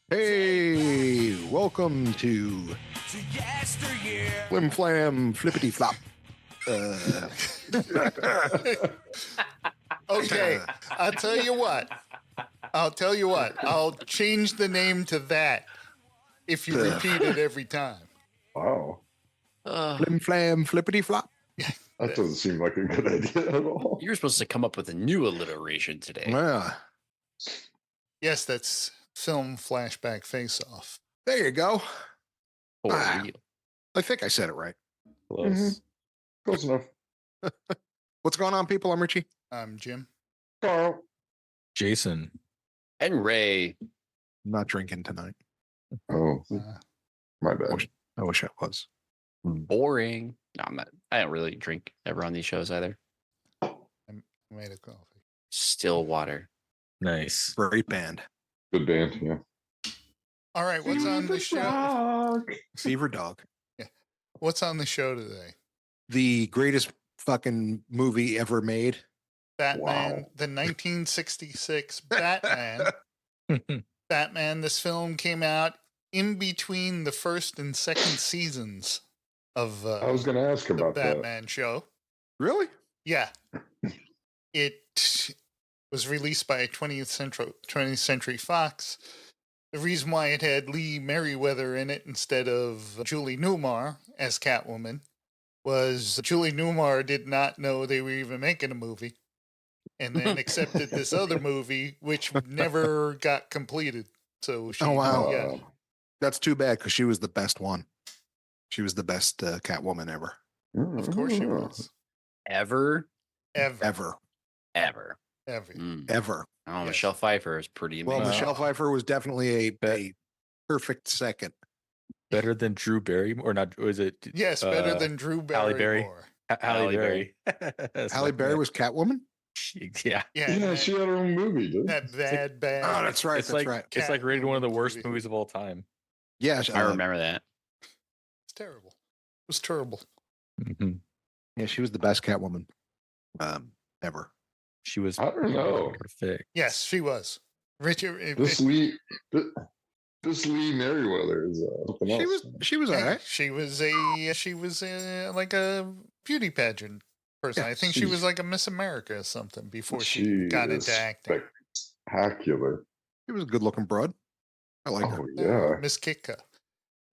Hey, welcome to Flim Flam Flippity Flop. Okay, I'll tell you what. I'll change the name to that if you repeat it every time. Wow. Flim Flam Flippity Flop. That doesn't seem like a good idea at all. You're supposed to come up with a new alliteration today. Yeah, Yes, that's film flashback face-off. there you go. For Ah. real. I think I said it right. Close. Close enough. What's going on, people? I'm Richie. I'm Jim. Carl. Jason. And Ray. I'm not drinking tonight. Oh, Uh, my bad. I wish I was. Boring. No, I'm not. I don't really drink ever on these shows either. I made a coffee. Still water. Nice. Great band. Good band, yeah. All right, what's on the show? Fever Dog. What's on the show today? The greatest fucking movie ever made. Batman, Wow. the 1966 Batman. Batman, this film came out in between the first and second seasons of I was going to ask the about that. Batman show. Really? Yeah. It was released by 20th Century Fox. The reason why it had Lee Meriweather in it instead of Julie Newmar as Catwoman was Julie Newmar did not know they were even making a movie and then accepted this other movie, which never got completed. So she, Oh, wow. yeah, That's too bad because she was the best one. She was the best Catwoman ever. of course she was. Ever? Ever. Ever. Mm. Ever. Oh, Yes. Michelle Pfeiffer is pretty Well, amazing. Michelle Pfeiffer was definitely a perfect second. Better than Drew Barrymore, or not? Was it? Yes, better than Drew Halle Berry. Barrymore. Halle Halle Berry. That's Halle my Berry man. was Catwoman? Yeah. Yeah, Yeah, she had her own movie, dude. that bad. Oh, that's right. It's That's like right. it's like rated one of the worst Catwoman movies of all time. Yes. I remember that. It's terrible. It was terrible. Mhm. Yeah, she was the best Catwoman ever. She was. I don't know. Perfect. Yes, she was. Richard. This Lee Meriweather is something else. She was all right. She was like a beauty pageant person. Yeah, I think she she's- was like a Miss America or something before she She got is into acting. Spectacular. She was a good looking broad. I like her. Oh, yeah. Miss Kitka.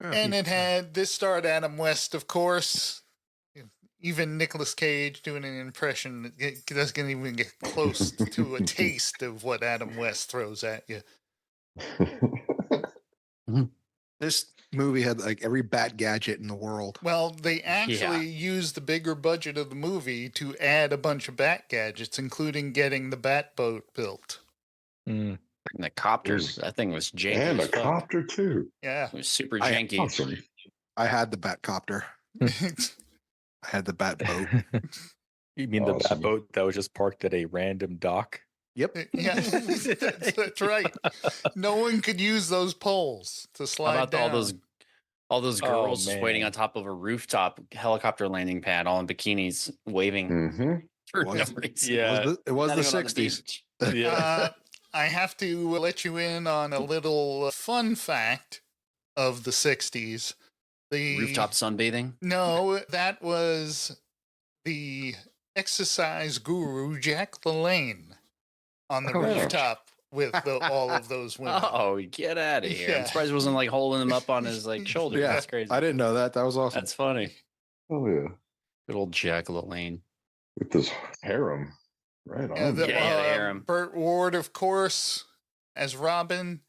Yeah. And it had this starred Adam West, of course. Even Nicolas Cage doing an impression it doesn't even get close to a taste of what Adam West throws at you. This movie had like every bat gadget in the world. Well, they actually used the bigger budget of the movie to add a bunch of bat gadgets, including getting the bat boat built. Mm. And the copters, that thing was janky and as a fuck. copter, too. Yeah. It was super I- janky. Awesome. I had the bat copter. I had the bat boat. You mean the Awesome. bat boat that was just parked at a random dock? Yep. Yeah, that's right. No one could use those poles to How slide about down. all those Oh, girls just waiting man. on top of a rooftop helicopter landing pad, all in bikinis, waving Mm-hmm. for no Was- reason. Yeah. It was Not the even on 60s. beach. Yeah. I have to let you in on a little fun fact of the 60s. The Rooftop sunbathing. No, that was the exercise guru Jack LaLanne on the Oh. rooftop with all of those women. Oh, get out of here! Yeah. I'm surprised he wasn't like holding them up on his like shoulder. Yeah, That's crazy. I didn't know that. That was awesome. That's funny. Oh, yeah. Good old Jack LaLanne. With this harem. Right on. Yeah, the harem. Burt Ward, of course, as Robin.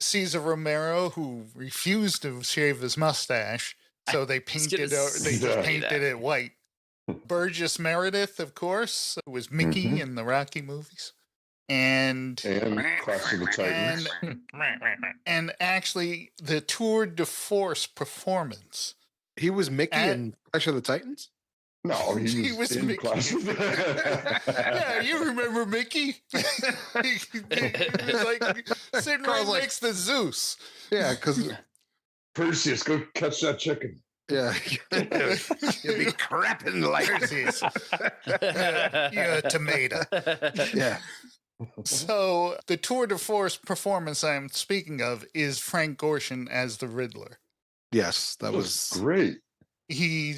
Cesar Romero, who refused to shave his mustache, so they gonna painted they just say painted that. it white. Burgess Meredith, of course, who was Mickey Mhm. in the Rocky movies, and And Clash of the Titans. and actually the tour de force performance. He was Mickey At- in Clash of the Titans? No, he He was, was in Mickey. Clash of the Yeah, you remember Mickey? He was like sitting right Carl's like- next to Zeus. Yeah, because Perseus, go catch that chicken. Yeah. You'll be crapping like Perseus. You're a tomato. Yeah. So the tour de force performance I'm speaking of is Frank Gorshin as the Riddler. Yes, that was great. He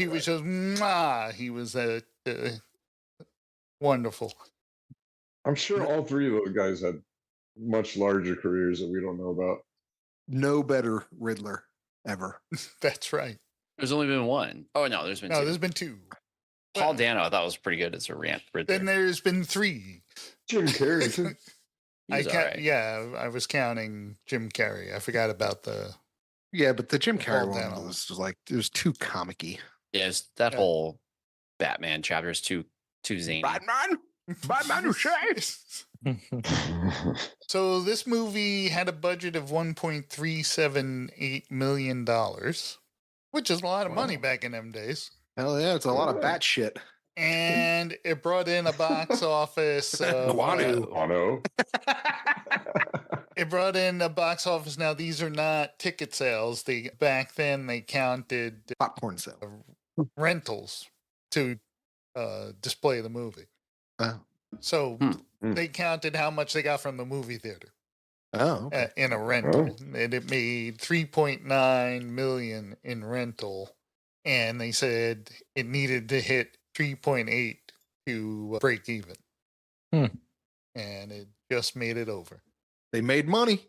was just mwah. He was wonderful. I'm sure all three of those guys had much larger careers that we don't know about. no better Riddler ever. That's right. There's only been one. Oh no, there's been No, two. there's been two. Paul Dano, I thought was pretty good as a Riddler. Then there's been three. Jim Carrey, too. I was counting Jim Carrey. I forgot about the. Yeah, but the Jim Carrey Paul one Dano. was like it was too comic-y. Yes, that whole Batman chapter is too zany. Batman, you say? So this movie had a budget of $1.378 million, which is a lot of money back in them days. Hell yeah, it's a lot of bat shit. And it brought in a box office of Guano. Guano. It brought in a box office. Now these are not ticket sales. Back then they counted Popcorn sale. rentals to display the movie. Oh. So they counted how much they got from the movie theater Okay. in a rental, and it made 3.9 million in rental. And they said it needed to hit 3.8 to break even. And it just made it over. They made money.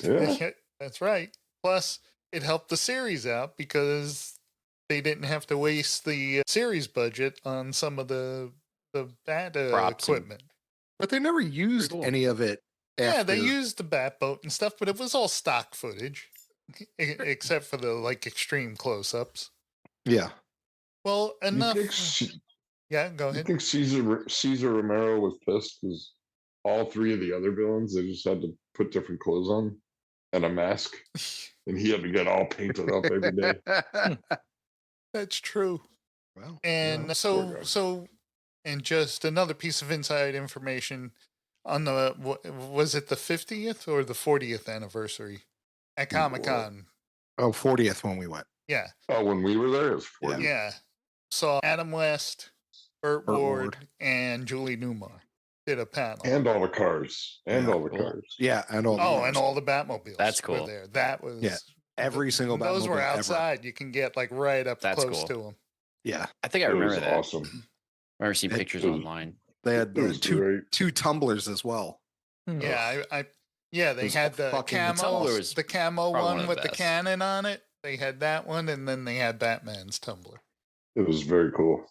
Yeah. That's right. Plus, it helped the series out because they didn't have to waste the series budget on some of the bat Props and- equipment. But they never used Cool. any of it. Yeah, they after- used the bat boat and stuff, but it was all stock footage, except for the extreme close-ups. Yeah. Well, You enough. think, Yeah, go you ahead. think Caesar Romero was pissed because all three of the other villains, they just had to put different clothes on and a mask, and he had to get all painted up every day. That's true. Well, And Yeah, so, poor guy. and just another piece of inside information on the, was it the 50th or the 40th anniversary at Comic-Con? 40th when we went. Yeah. Oh, when we were there, it was 40. Yeah. Saw Adam West, Burt Burt Ward, Ward. and Julie Newmar did a panel. And all the cars. And Yeah, all the cool. cars. Yeah, and all. Oh, and all the Batmobiles. That's were cool. there. That was every single Those were Batmobile ever. outside. You can get right up That's close cool. to them. Yeah, I think I It was remember that. awesome. I remember seeing It pictures was- online. they had It was great. two tumblers as well. Yeah, they was had the fucking- camo, Tumbler was the camo probably one one of the with the best. cannon on it. They had that one, and then they had Batman's tumbler. It was very cool.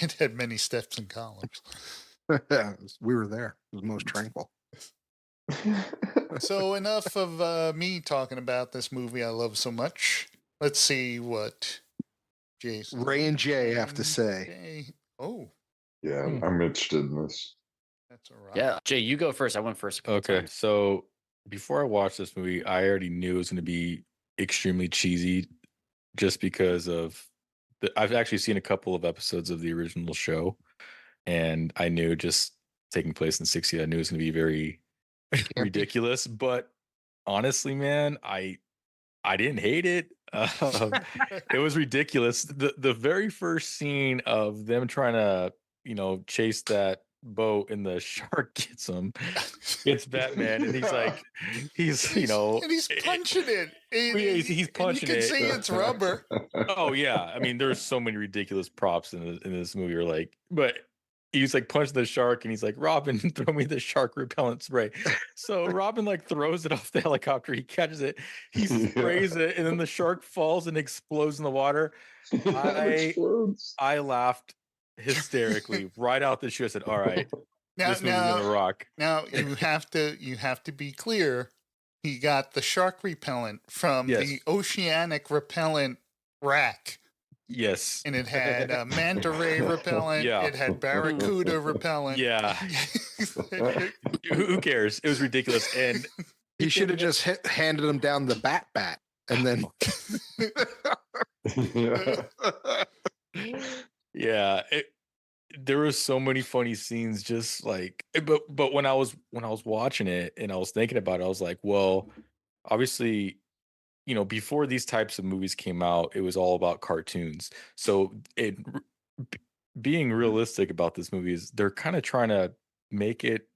It had many steps and columns. We were there. It was most tranquil. So enough of me talking about this movie I love so much. Let's see what Jason, Ray and Jay have to and say. Jay- Oh, Yeah, I'm interested in this. that's all right. Yeah, Jay, you go first. I went first. A couple Okay, times. so before I watched this movie, I already knew it was going to be extremely cheesy, just because of I've actually seen a couple of episodes of the original show, and I knew just taking place in '60, I knew it was going to be very ridiculous. But honestly, man, I didn't hate it. It was ridiculous. The very first scene of them trying to chase that boat and the shark gets him. It's Batman, and he's like, and he's punching it. He's punching you can it. see it's rubber. Oh yeah, I mean, there's so many ridiculous props in this movie. Or like, but he's like punching the shark, and he's like, Robin, throw me the shark repellent spray. So Robin like throws it off the helicopter. He catches it, he sprays it, and then the shark falls and explodes in the water. Explodes. I laughed hysterically right out the shoe. I said, "All right, this movie's gonna rock." Now you have to be clear. He got the shark repellent from Yes. the oceanic repellent rack. Yes. And it had manta ray repellent. Yeah. It had barracuda repellent. Yeah. Who cares? It was ridiculous. And He should have just handed him down the bat, and then. yeah, there were so many funny scenes. Just like, but when I was watching it and I was thinking about it, I was like, well, obviously, before these types of movies came out, it was all about cartoons. So being realistic about this movie is they're kind of trying to make it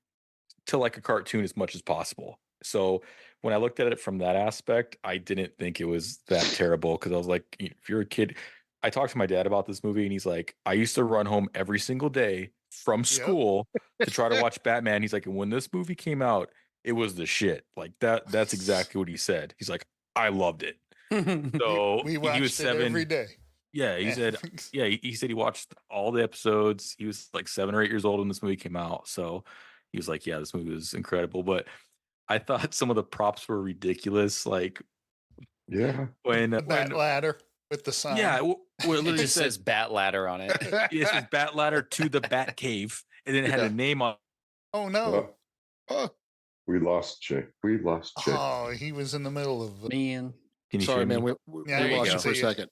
to like a cartoon as much as possible. So when I looked at it from that aspect, I didn't think it was that terrible because I was like, if you're a kid, I talked to my dad about this movie and he's like, I used to run home every single day from school to try to watch Batman. He's like, and when this movie came out, it was the shit. Like that's exactly what he said. He's like, I loved it. So we he watched was 7 every day. Yeah, he said. Yeah, he said he watched all the episodes. He was like 7 or 8 years old when this movie came out. So he was like, yeah, this movie was incredible. But I thought some of the props were ridiculous. Like, when Bat ladder with the sign. Yeah, well, it It literally just says Bat Ladder on it. it says Bat Ladder to the Bat Cave, and then it had a name on. Oh no! We lost Jay. Oh, he was in the middle of. Man, Can you Sorry, hear me? man. We Yeah, there you lost go. you for a second.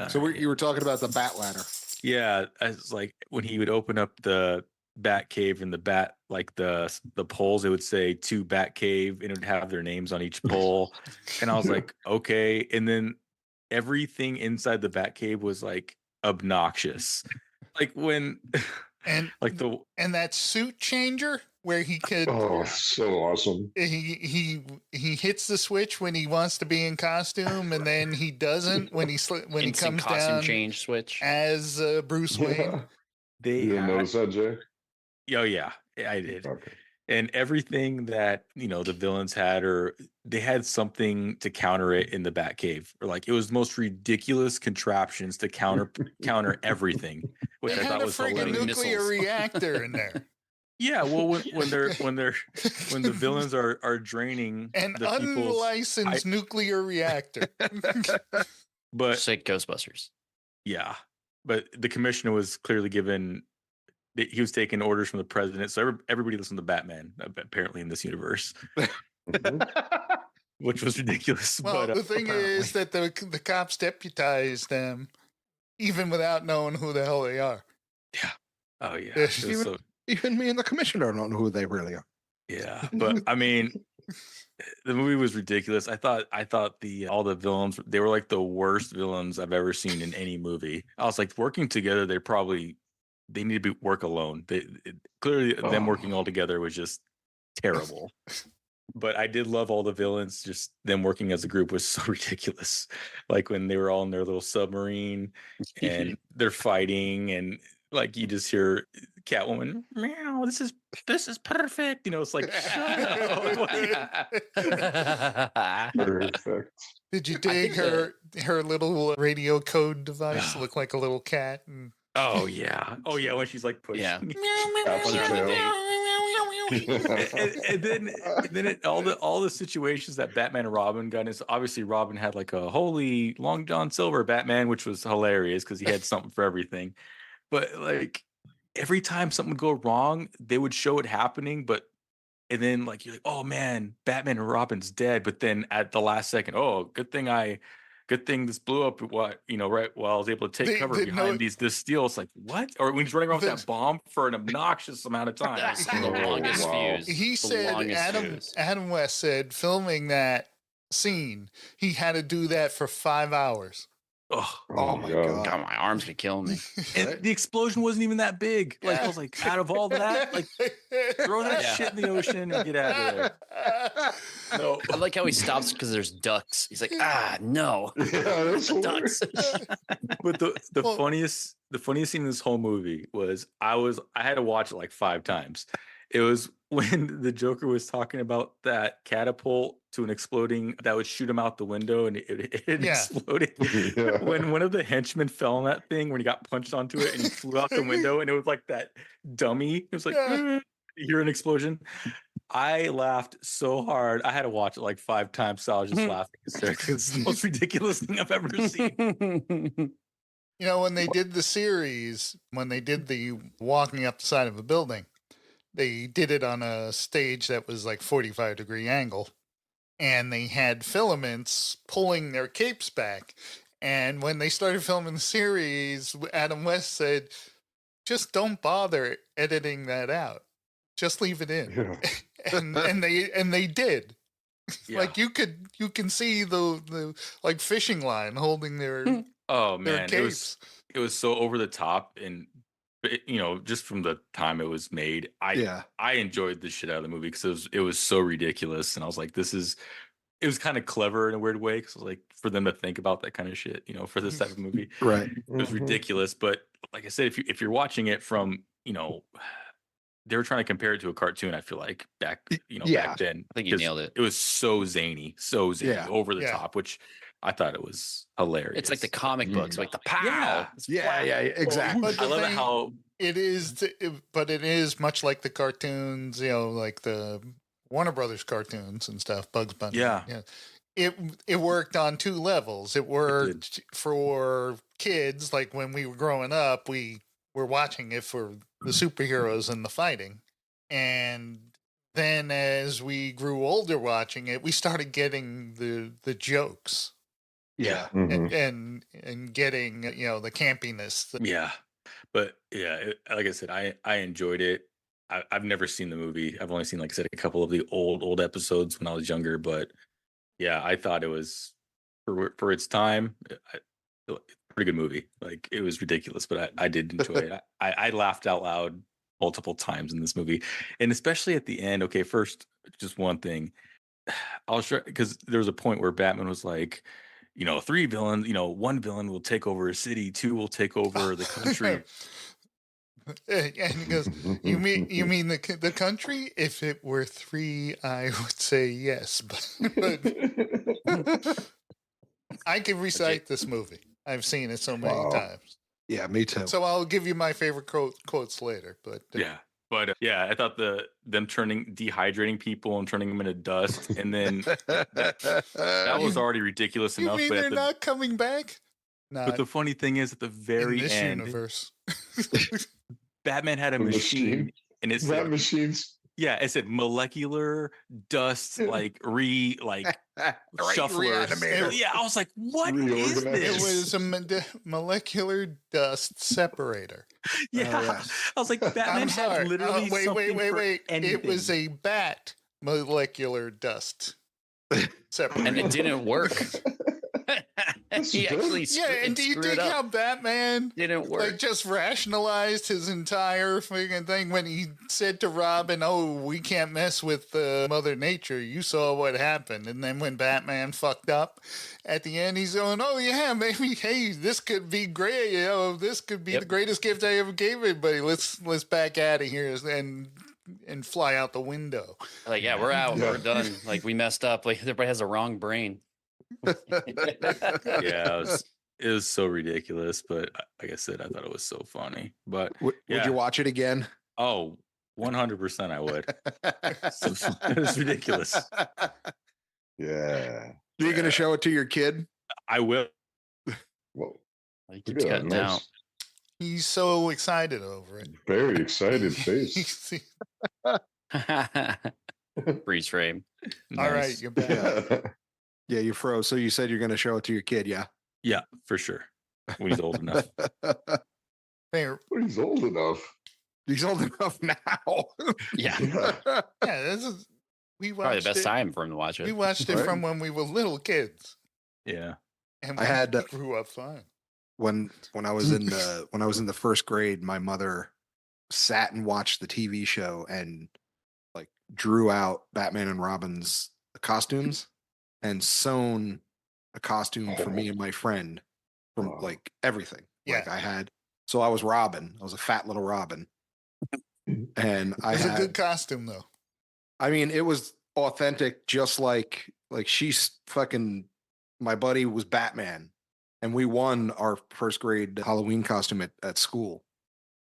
So you were talking about the bat ladder. Yeah, it's like when he would open up the Bat Cave and the bat, like the poles, it would say to Bat Cave, and it would have their names on each pole. And I was like, okay. And then everything inside the Bat Cave was like obnoxious. Like when And like and that suit changer where he could. Oh, so awesome. He hits the switch when he wants to be in costume, and then he doesn't when he instant comes costume down change switch. as Bruce Wayne. they You didn't had, notice that, Jay? oh yeah, I did. Okay. And everything that the villains had, or they had something to counter it in the Batcave, or like it was the most ridiculous contraptions to counter everything, which They I had thought a was friggin' hilarious. nuclear Missiles. reactor in there. Yeah, well, when the villains are draining An the people's, unlicensed nuclear reactor. but Just like Ghostbusters. yeah, but the commissioner was clearly given. He was taking orders from the president, so everybody listened to Batman apparently in this universe, which was ridiculous. Well, but the thing is that the cops deputized them even without knowing who the hell they are. oh yeah, Yes. it was so, Even me and the commissioner don't know who they really are. yeah. But I mean, the movie was ridiculous. I thought all the villains, they were like the worst villains I've ever seen in any movie. I was like, working together, they need to work alone. Clearly them working all together was just terrible. But I did love all the villains. Just them working as a group was so ridiculous. Like when they were all in their little submarine and they're fighting, and like you just hear Catwoman, meow, this is perfect. It's like, shut up. Perfect. Did you dig her little radio code device? Look like a little cat. And... Oh yeah, when she's like pushing. Yeah. Taps her tail. and then all the situations that Batman and Robin got into. Obviously, Robin had like a holy Long John Silver Batman, which was hilarious because he had something for everything. But like every time something would go wrong, they would show it happening. And then like you're like, oh man, Batman and Robin's dead. But then at the last second, oh, good thing this blew up. Right while I was able to take cover behind this steel. It's like what? Or when he's running around with that bomb for an obnoxious amount of time. That's the longest fuse. He The said longest fuse. Adam West said filming that scene, he had to do that for 5 hours. Oh my God. God, my arms be killing me. And the explosion wasn't even that big. Like I was like, out of all that, like throw that Yeah. shit in the ocean and get out of there. No. I like how he stops because there's ducks. He's like, no. Yeah, that's The ducks. But the Well- funniest scene in this whole movie was I had to watch it like 5 times. It was when the Joker was talking about that catapult to an exploding that would shoot him out the window, and it Yeah. exploded. Yeah. When one of the henchmen fell on that thing, when he got punched onto it and he flew out the window, and it was like that dummy. It was like, Yeah. you hear an explosion. I laughed so hard. I had to watch it like 5 times. So I was just laughing hysterically. It's the most ridiculous thing I've ever seen. When they did the series, when they did the walking up the side of a building, they did it on a stage that was like 45-degree angle. And they had filaments pulling their capes back. And when they started filming the series, Adam West said, just don't bother editing that out. Just leave it in. Yeah. and they did. Yeah. Like you can see the like fishing line holding their Oh their man, capes. it was so over the top, and just from the time it was made, Yeah. I enjoyed the shit out of the movie because it was so ridiculous, and I was like, it was kind of clever in a weird way because like for them to think about that kind of shit, for this type of movie, Right. it was ridiculous. But like I said, if you're watching it from they were trying to compare it to a cartoon. I feel like back then. I think you 'cause nailed it. It was so zany, Yeah. over the Yeah. top, which I thought it was hilarious. It's like the comic books, like the pow. Yeah. It's Yeah, yeah, exactly. But I the love it thing- how but it is much like the cartoons, like the Warner Brothers cartoons and stuff. Bugs Bunny. Yeah. It worked on two levels. It worked for kids, like when we were growing up, we were watching it for the superheroes and the fighting. And then as we grew older watching it, we started getting the jokes Yeah. and getting, the campiness. yeah. But yeah, like I said, I enjoyed it. I've never seen the movie. I've only seen, like I said, a couple of the old episodes when I was younger. But yeah, I thought it was for its time, pretty good movie. Like it was ridiculous, but I did enjoy it. I laughed out loud multiple times in this movie, and especially at the end. Okay, first, just one thing. I'll show because there was a point where Batman was like, 3 villains, 1 villain will take over a city, 2 will take over the country. And he goes, "You mean the country? If it were 3, I would say yes, but I can recite this movie. I've seen it so many times. Yeah, me too. So I'll give you my favorite quotes later. But Yeah, but I thought them dehydrating people and turning them into dust, and then that was already ridiculous you enough. mean But they're not coming back? Not but the funny thing is, at the in very this end, universe. Batman had a The machine, and it That said, machines. it said molecular dust, like shuffler. reanimator. Yeah, I was like, what is Reorganizer. It this? was a molecular dust separator. Yeah, yes. I was like, Batman I'm had sorry. literally Wait. something for It was anything. a bat molecular dust separator. And it didn't work. He actually And do you screwed think up. how Batman Didn't work. like just rationalized his entire freaking thing when he said to Robin, "Oh, we can't mess with Mother Nature. You saw what happened." And then when Batman fucked up at the end, he's going, "Oh yeah, maybe hey, this could be great. This could be the greatest gift I ever gave anybody. Let's back out of here and fly out the window." Like, yeah, we're out. Yeah. We're done. Like, we messed up. Like, everybody has a wrong brain. Yeah, it was so ridiculous, but like I said, I thought it was so funny. But Would you watch it again? oh, 100% I would. It was ridiculous. Yeah. You're going to show it to your kid? I will. Well, He look keeps at that cutting out. nice, He's so excited over it. very excited face. Freeze frame. All right, Nice. you're back. Yeah, you froze. So you said you're going to show it to your kid, yeah? Yeah, for sure. When he's old enough. Fair. He's old enough. He's old enough now. Yeah. Yeah. Yeah, this is we watched Probably the best it. time for him to watch We it. watched it Right. from when we were little kids, Yeah. and I had, we grew up fine. when I was in the first grade, my mother sat and watched the TV show and like drew out Batman and Robin's costumes and sewn a costume for me and my friend from Wow. like everything. Like Yeah. I was Robin. I was a fat little Robin. And It was a good had, costume, though. I mean, it was authentic, just like she's fucking, my buddy was Batman. And we won our first grade Halloween costume at school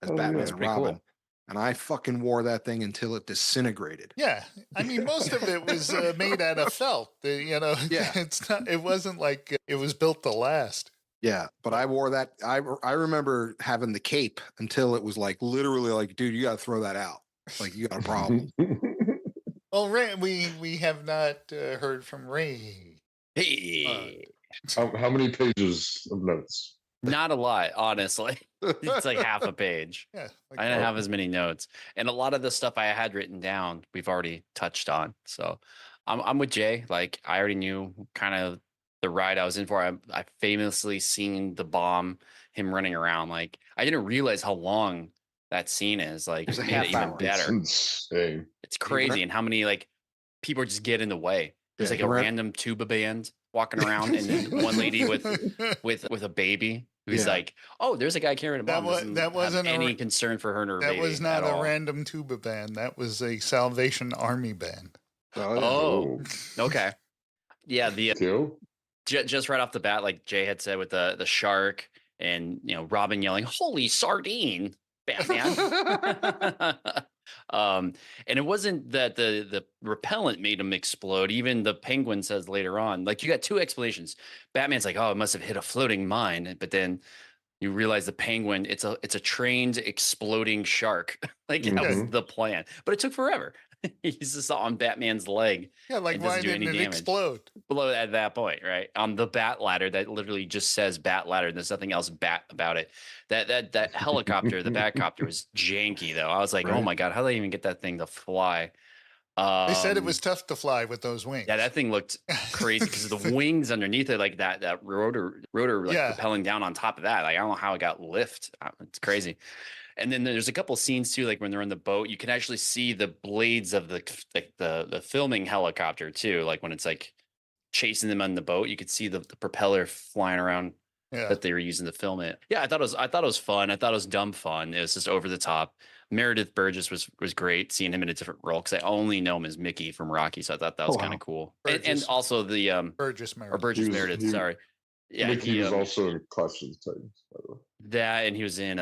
as Oh, yeah. Batman That's and pretty cool. Robin. And I fucking wore that thing until it disintegrated. Yeah, I mean, most of it was made out of felt. Yeah. It's not. It wasn't like it was built to last. Yeah, but I wore that. I remember having the cape until it was like literally like, dude, you got to throw that out. Like you got a problem. Well, Ray, we have not heard from Ray. Hey. How many pages of notes? Not a lot, honestly. It's like half a page. Yeah, like, I don't have as many notes. And a lot of the stuff I had written down, we've already touched on. So I'm with Jay. Like I already knew kind of the ride I was in for. I famously seen the bomb, him running around. Like I didn't realize how long that scene is. Like There's it a made it half even hour. It's better. insane. It's crazy, and how many like people just get in the way. There's Yeah, like he a ran- random tuba band walking around, and then one lady with a baby who's Yeah. like, "Oh, there's a guy carrying a That bomb." was- Doesn't that have wasn't a any ra- concern for her and her that baby was not at a all. random tuba band. That was a Salvation Army band. Oh, yeah. Oh, Oh, okay. Yeah, the kill? just right off the bat, like Jay had said with the shark, and Robin yelling, "Holy sardine, Batman!" And it wasn't that the repellent made him explode. Even the Penguin says later on, like you got two explanations. Batman's like, "Oh, it must have hit a floating mine," but then you realize the Penguin, it's a trained exploding shark. Like that was Mhm. the plan, but it took forever. He's just on Batman's leg Yeah, like and why doesn't do didn't any it damage. explode? Below at that point, right? On the bat ladder that literally just says bat ladder. There's nothing else bat about it. That helicopter, the Batcopter was janky though. I was like, oh Right. my God, how do they even get that thing to fly? They said it Um, was tough to fly with those wings. yeah, that thing looked crazy because of the wings underneath it, like that rotor like Yeah. propelling down on top of that. Like I don't know how it got lift. It's crazy. And then there's a couple scenes too, like when they're on the boat, you can actually see the blades of the filming helicopter too. Like when it's like chasing them on the boat, you could see the propeller flying around Yeah. that they were using to film it. Yeah, I thought it was fun. I thought it was dumb fun. It was just over the top. Meredith Burgess was great seeing him in a different role because I only know him as Mickey from Rocky, so I thought that was Oh, kind wow. of cool. And Burgess. also the Burgess or Meredith. Burgess He was- Meredith, he- sorry. Yeah, Mickey he, was also in Clash of the Titans, by the way. that, and he was in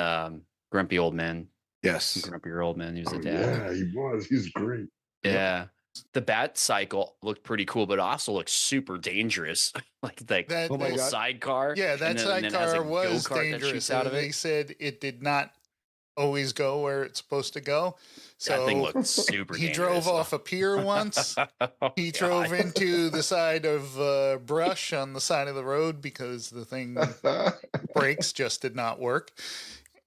Grumpy Old Man. Yes. Grumpy Old Man. He was Oh, a dad. yeah, he was. He's great. Yeah. The bat cycle looked pretty cool, but also looked super dangerous. like That- Oh my little God. sidecar. Yeah, that and then it has sidecar a was go-kart that dangerous. shoots out of They it. said it did not always go where it's supposed to go. So That thing looked super he dangerous. drove off a pier once. He drove into the side of brush on the side of the road because the thing brakes just did not work.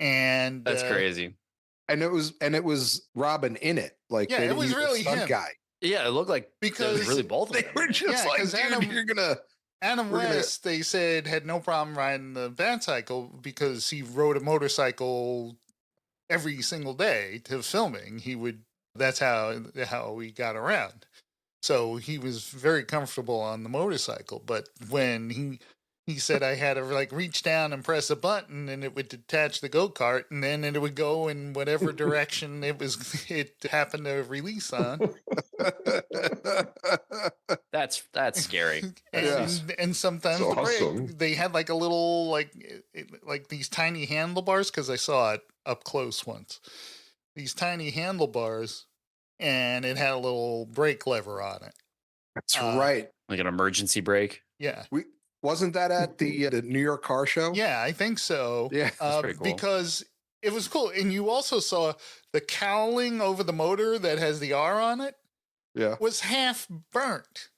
And That's crazy. And it was Robin in it. Like Yeah, they it didn't was use a really stunt him. guy. Yeah, it looked like it Because was really both of They them. were just Yeah, like, 'cause dude, Adam- you're gonna. Adam We're gonna- West, they said, had no problem riding the van cycle because he rode a motorcycle every single day to filming. That's how he got around. So he was very comfortable on the motorcycle. But when he said I had to like reach down and press a button and it would detach the go-kart and then it would go in whatever direction it happened to release on. That's scary. And sometimes It's the brake, awesome. they had like a little like these tiny handlebars because I saw it up close once. These tiny handlebars, and it had a little brake lever on it. That's right. Like an emergency brake. Yeah, Wasn't that at the New York car show? yeah, I think so. Yeah. That's pretty cool. Because it was cool, and you also saw the cowling over the motor that has the R on it Yeah. was half burnt.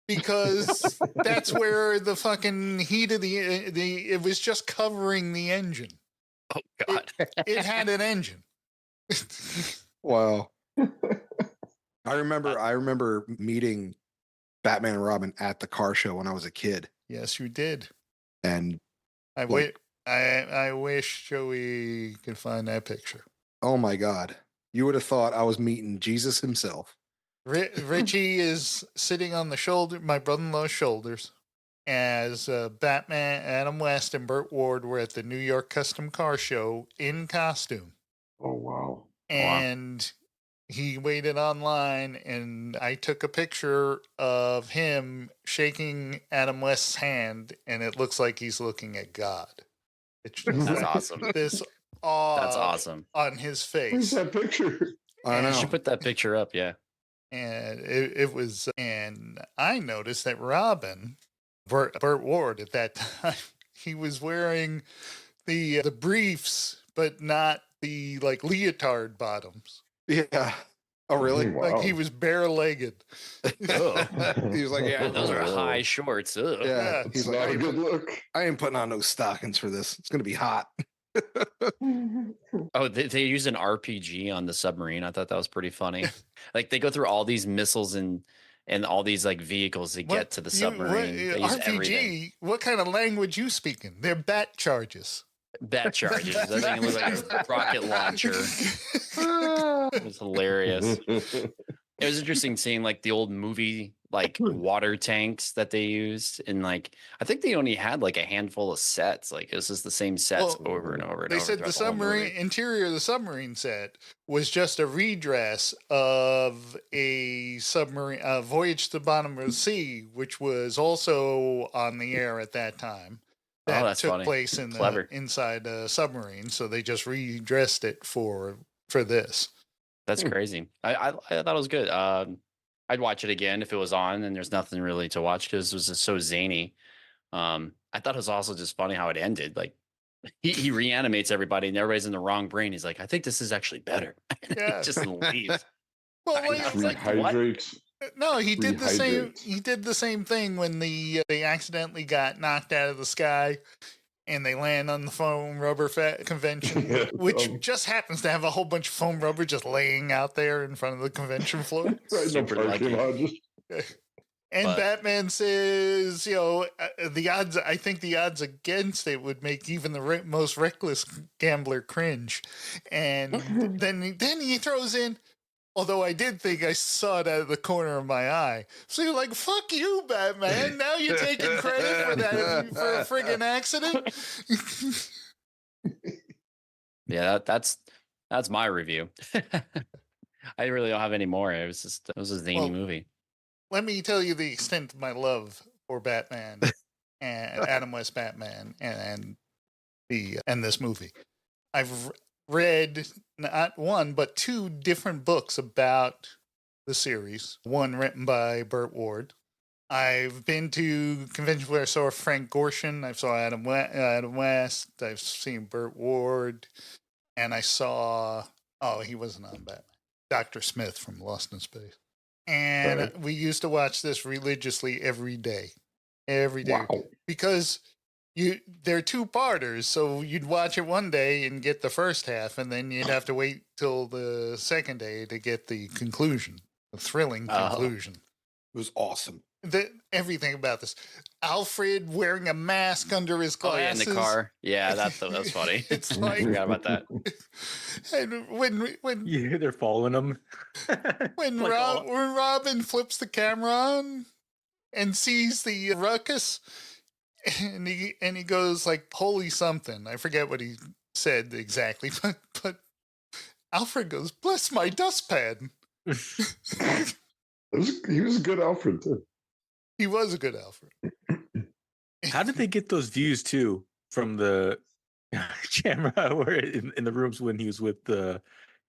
Because that's where the fucking heat of the it was just covering the engine. Oh God. It had an engine. Wow. I remember meeting Batman and Robin at the car show when I was a kid, Yes, you did. and I wish Joey could find that picture. oh my God, you would have thought I was meeting Jesus himself. Richie is sitting on my brother-in-law's shoulders as Batman, Adam West, and Burt Ward were at the New York Custom Car Show in costume. Oh, wow. And he waited online, and I took a picture of him shaking Adam West's hand, and it looks like he's looking at God. It's just That's like awesome. this awe That's awesome. on his Where's face. that picture? I And You know. should put that picture up. Yeah. And it was, and I noticed that Burt Ward at that time, he was wearing the briefs, but not the like leotard bottoms. Yeah. Oh, really? Wow. Like he was bare-legged. Oh. He was like, yeah, Those are high shorts. Ugh. Yeah. Yeah. He's It's like, not I a ain't, good put- look. I ain't putting on no stockings for this. It's gonna be hot. Oh, they use an RPG on the submarine. I thought that was pretty funny. Like they go through all these missiles and and all these like vehicles to get to the submarine. They use everything. RPG, what kind of language you speaking? They're bat charges. Bat charges. That thing looked like a rocket launcher. It was hilarious. It was interesting seeing like the old movie like water tanks that they used, and like I think they only had like a handful of sets. Like it was just the same sets over and over and over. They said the submarine interior of the submarine set was just a redress of a submarine Voyage to the Bottom of the Sea, which was also on the air at that time. That took place in inside a submarine, so they just redressed it for this. That's crazy. I thought it was good. I'd watch it again if it was on, and there's nothing really to watch because it was just so zany. I thought it was also just funny how it ended. Like he reanimates everybody, and everybody's in the wrong brain. He's like, "I think this is actually better." Yeah. He just leaves. Well, no, he did the same. He did the same thing when they accidentally got knocked out of the sky, and they land on the foam rubber convention, which just happens to have a whole bunch of foam rubber just laying out there in front of the convention floor. Super lucky. And Batman says, the odds. I think the odds against it would make even the most reckless gambler cringe. And then he throws in, although I did think I saw it out of the corner of my eye. So you're like, fuck you, Batman. Now you're taking credit for that, for a friggin' accident? Yeah, that's my review. I really don't have any more. It was a zany movie. Let me tell you the extent of my love for Batman and Adam West Batman and this movie. I've read not one but two different books about the series. One written by Burt Ward. I've been to conventions where I saw Frank Gorshin. I saw Adam West. I've seen Burt Ward, and I saw he wasn't on Batman. Dr. Smith from Lost in Space. And we used to watch this religiously every day. Wow. Because they're two-parters, so you'd watch it one day and get the first half, and then you'd have to wait till the second day to get the conclusion, the thrilling conclusion. It was awesome. Everything about this. Alfred wearing a mask under his glasses. In the car. Yeah, that's funny. It's like, I forgot about that. And when they're following him. when Robin flips the camera on and sees the ruckus, and he goes like, "Holy something!" I forget what he said exactly, but Alfred goes, "Bless my dustpan." He was a good Alfred too. He was a good Alfred. How did they get those views too from the camera where in the rooms when he was with the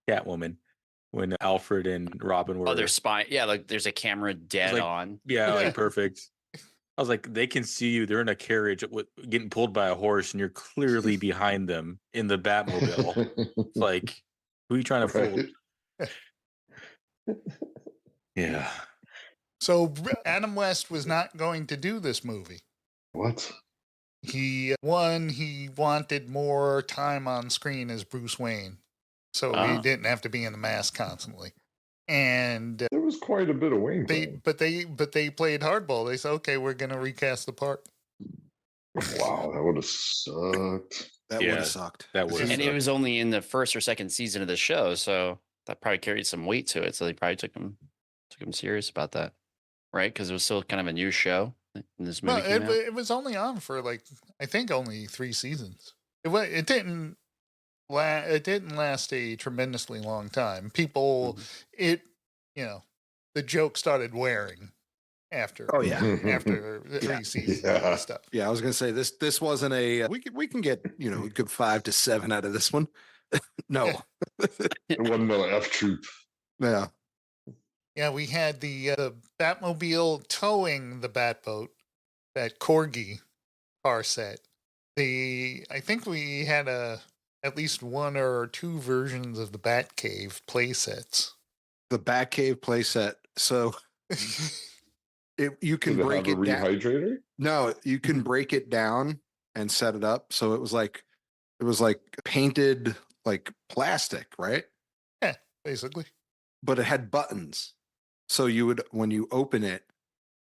Catwoman, when Alfred and Robin were? Oh, they're spying. Yeah, like there's a camera dead on. Yeah, like perfect. I was like, they can see you. They're in a carriage getting pulled by a horse, and you're clearly behind them in the Batmobile. It's like, who are you trying to fool? Yeah. So Adam West was not going to do this movie. What? He wanted more time on screen as Bruce Wayne, so he didn't have to be in the mask constantly. And there was quite a bit of Wayne. But they played hardball. They said, "Okay, we're going to recast the part." Wow, that would have sucked. That would have sucked. And it was only in the first or second season of the show, so that probably carried some weight to it. So they probably took him serious about that, right? Because it was still kind of a new show. This movie it was only on for I think only 3 seasons. It didn't last a tremendously long time. People, the joke started wearing after. Oh yeah, after 3 seasons and stuff. Yeah, I was gonna say this wasn't a. We can get a good 5 to 7 out of this one. No, it wasn't an F troop. Yeah. Yeah, we had the Batmobile towing the Batboat, that Corgi car set. I think we had at least 1 or 2 versions of the Batcave play sets. The Batcave playset. So you can break it down. Rehydrator? No, you can break it down and set it up. So it was like painted like plastic, right? Yeah, basically. But it had buttons. So you would, when you open it,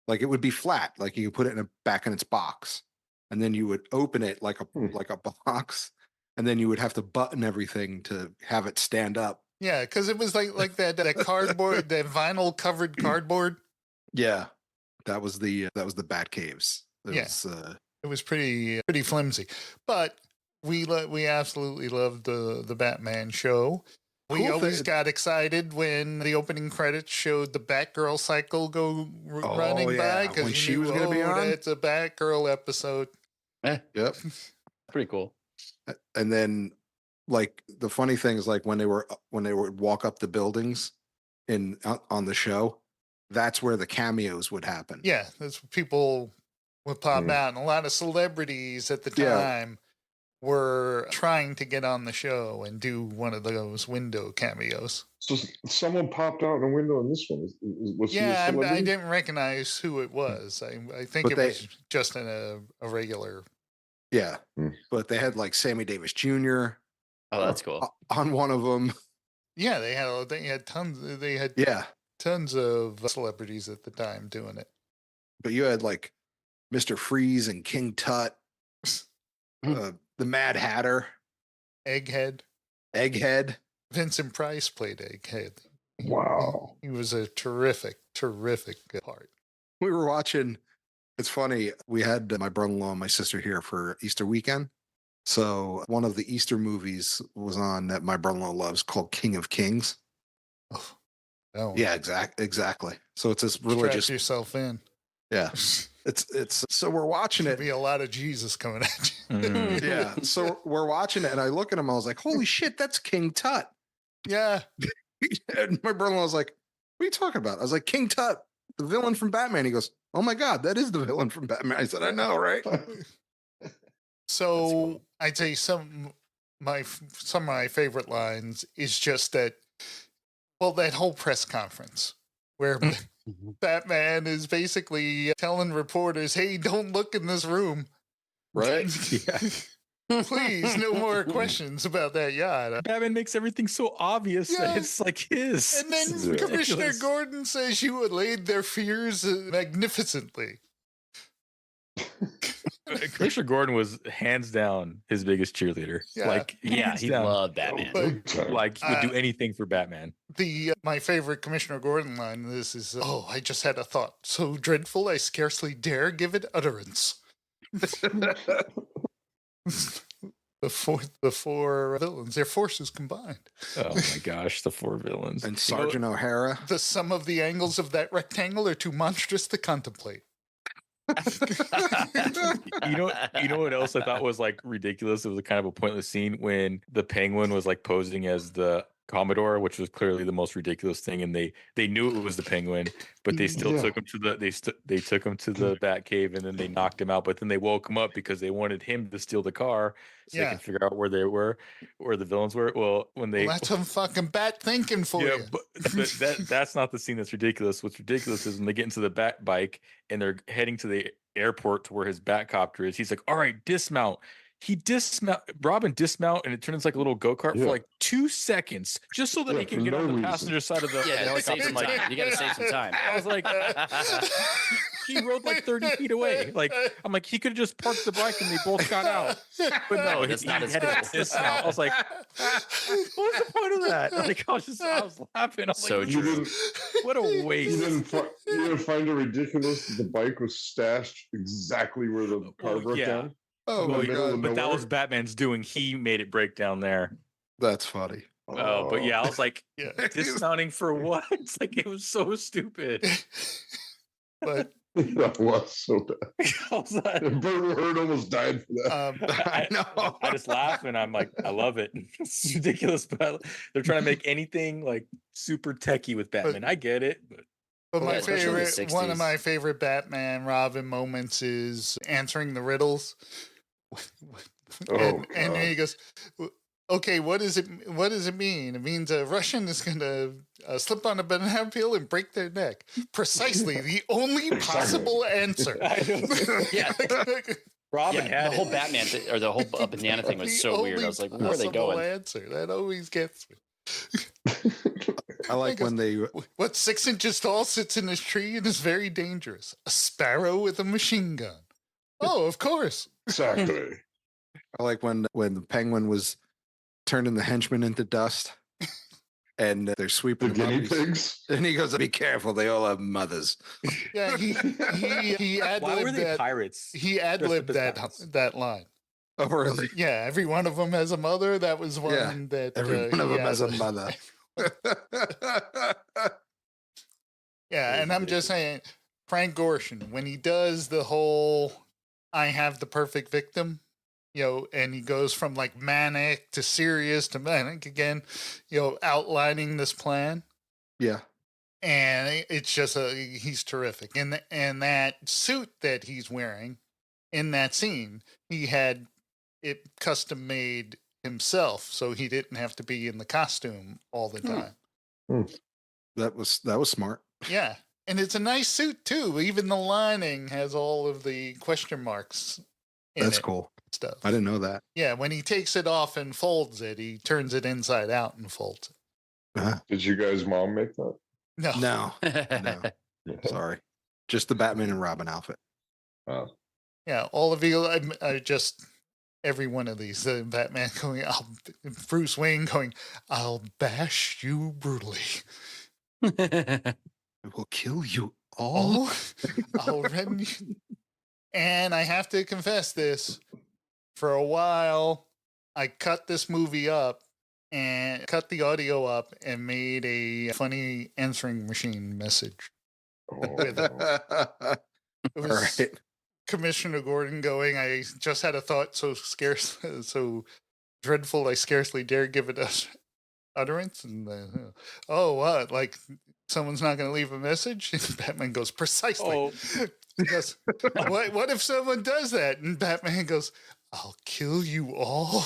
like it would be flat, like you put it back in its box, and then you would open it like a box, and then you would have to button everything to have it stand up. Yeah, because it was like that cardboard, that vinyl covered cardboard. Yeah, that was the Bat Caves. It was pretty flimsy, but we absolutely loved the Batman show. We always got excited when the opening credits showed the Batgirl cycle running by, because when she was going to be on. It's a Batgirl episode. Yep, pretty cool. And then, like, the funny thing is, like, when they would walk up the buildings on the show, that's where the cameos would happen. Yeah, that's where people would pop out, and a lot of celebrities at the time were trying to get on the show and do one of those window cameos. So someone popped out in a window in this one. Was he a celebrity? I didn't recognize who it was. I think it was just in a regular. Yeah, but they had like Sammy Davis Jr. Oh, that's cool. On one of them. Yeah, they had tons. They had tons of celebrities at the time doing it. But you had like Mr. Freeze and King Tut, the Mad Hatter, Egghead. Vincent Price played Egghead. Wow, he was a terrific part. We were watching. It's funny. We had my brother-in-law and my sister here for Easter weekend. So one of the Easter movies was on that my brother-in-law loves, called King of Kings. Oh, yeah, exactly. So it's this religious. Strap yourself in. Yeah, it's so we're watching it. Be a lot of Jesus coming at you. Yeah, so we're watching it, and I look at him. I was like, "Holy shit, that's King Tut!" Yeah. And my brother-in-law was like, "What are you talking about?" I was like, "King Tut, the villain from Batman." He goes, "Oh my God, that is the villain from Batman." I said, "I know, right?" So cool. I'd say some of my favorite lines is just that whole press conference where Batman is basically telling reporters, "Hey, don't look in this room." Right? Yeah. Please, no more questions about that yacht. Batman makes everything so obvious that it's like his. And then Commissioner Gordon says you allayed their fears magnificently. Commissioner Gordon was hands down his biggest cheerleader. Yeah, he loved Batman. Like he would do anything for Batman. My favorite Commissioner Gordon line in this is, "Oh, I just had a thought so dreadful I scarcely dare give it utterance." The four villains, their forces combined. Oh my gosh, the four villains. And Sergeant O'Hara. The sum of the angles of that rectangle are too monstrous to contemplate. You know what else I thought was like ridiculous? It was a kind of a pointless scene when the Penguin was like posing as the Commodore, which was clearly the most ridiculous thing, and they knew it was the Penguin, but they still took him to they took him to the Batcave, and then they knocked him out. But then they woke him up because they wanted him to steal the car so they can figure out where the villains were. Well, that's some fucking bat thinking for you. But that's not the scene that's ridiculous. What's ridiculous is when they get into the Bat bike and they're heading to the airport to where his Batcopter is. He's like, "All right, dismount." Robin dismount, and it turns like a little go-kart for like 2 seconds just so that he can get on the passenger side of the helicopter. You gotta save some time. I was like, he rode like 30 feet away. Like, I'm like, he could have just parked the bike and they both got out. But no, that's not he as had cool. to dismount. I was like, what was the point of that? Like, I was laughing. I'm so like, true. What a waste. You didn't find it ridiculous that the bike was stashed exactly where the car broke down? Oh my God! But that was Batman's doing. He made it break down there. That's funny. But yeah, I was like, dismounting for what? It's like, it was so stupid. But that was so bad. Bert Hurt almost died for that. I know. I just laugh and I'm like, I love it. It's ridiculous, but they're trying to make anything like super techie with Batman. I get it, but one of my favorite Batman Robin moments is answering the riddles. And he goes, "Okay, what does it mean? It means a Russian is going to slip on a banana peel and break their neck." Precisely, the only possible answer. Yeah. Robin had the whole Batman or the whole banana thing was so weird. I was like, where are they going? Answer that always gets me. I like when they. What 6 inches tall sits in this tree and is very dangerous? A sparrow with a machine gun. Oh, of course. Exactly. I like when the penguin was turning the henchmen into dust, and they're The sweeping them up. guinea pigs. And he goes, "Be careful, they all have mothers." Yeah, he Why were ad-libbed they that. pirates? He ad-libbed as that pirates? that line. Oh, really? Yeah, every one of them has a mother. That was one Yeah, that Every one of he them has a ad-libbed. mother. Yeah, and I'm just saying, Frank Gorshin, when he does the whole "I have the perfect victim," and he goes from like manic to serious to manic again, outlining this plan, Yeah. and it's just he's terrific. And that suit that he's wearing in that scene, he had it custom made himself, so he didn't have to be in the costume all the time. That was smart. Yeah. And it's a nice suit too. Even the lining has all of the question marks in That's it. cool. Stuff. I didn't know that. Yeah, when he takes it off and folds it, he turns it inside out and folds it. Uh-huh. Did you guys' mom make that? No. No, sorry. Just the Batman and Robin outfit. Yeah, all of you, I just every one of these, the Batman going, Bruce Wayne going, "I'll bash you brutally. I will kill you all." I'll rend you. And I have to confess this. For a while, I cut this movie up and cut the audio up and made a funny answering machine message. Oh, With it. no. It was Commissioner Gordon going, "I just had a thought so scarce, so dreadful, I scarcely dare give it utterance." And oh, what? Like someone's not going to leave a message? And Batman goes, "Precisely." Oh. He goes, what if someone does that? And Batman goes, "I'll kill you all."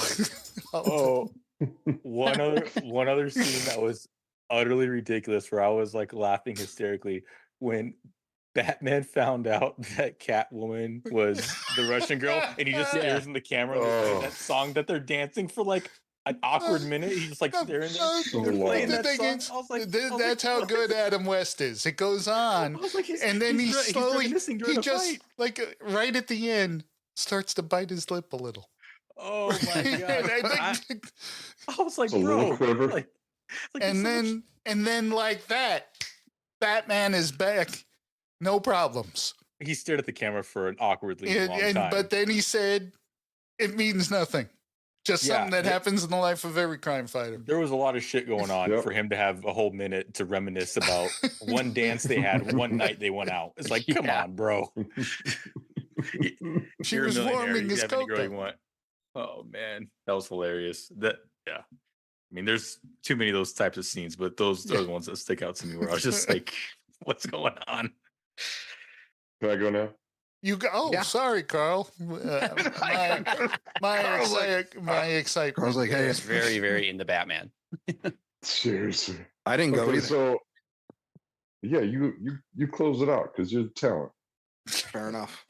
Oh, one other scene that was utterly ridiculous, where I was like laughing hysterically when Batman found out that Catwoman was the Russian girl, and he just stares in the camera. And that song that they're dancing for like an awkward minute. He's just like staring there. They're playing that song. I was like, that's how good Adam West is. It goes on, like, and then he slowly, he just fight. like right at the end starts to bite his lip a little. Oh my god! I was like, It's a little bro, quiver. like and then like that, Batman is back, no problems. he stared at the camera for an awkwardly long time. But then he said, "It means nothing. Just something that happens in the life of every crime fighter." There was a lot of shit going on for him to have a whole minute to reminisce about one dance they had, one night they went out. It's like, come on, bro. She You're a was millionaire. warming You his have any girl you coat. want. Oh man, that was hilarious. I mean, there's too many of those types of scenes, but those are the ones that stick out to me where I was just like, what's going on? Can I go now? You go. Oh, Yeah. sorry, Carl. My excitement. Carl's like, "Hey, It's very, very into Batman. Seriously. I didn't go Okay, either." so yeah, you close it out because you're the talent. Fair enough.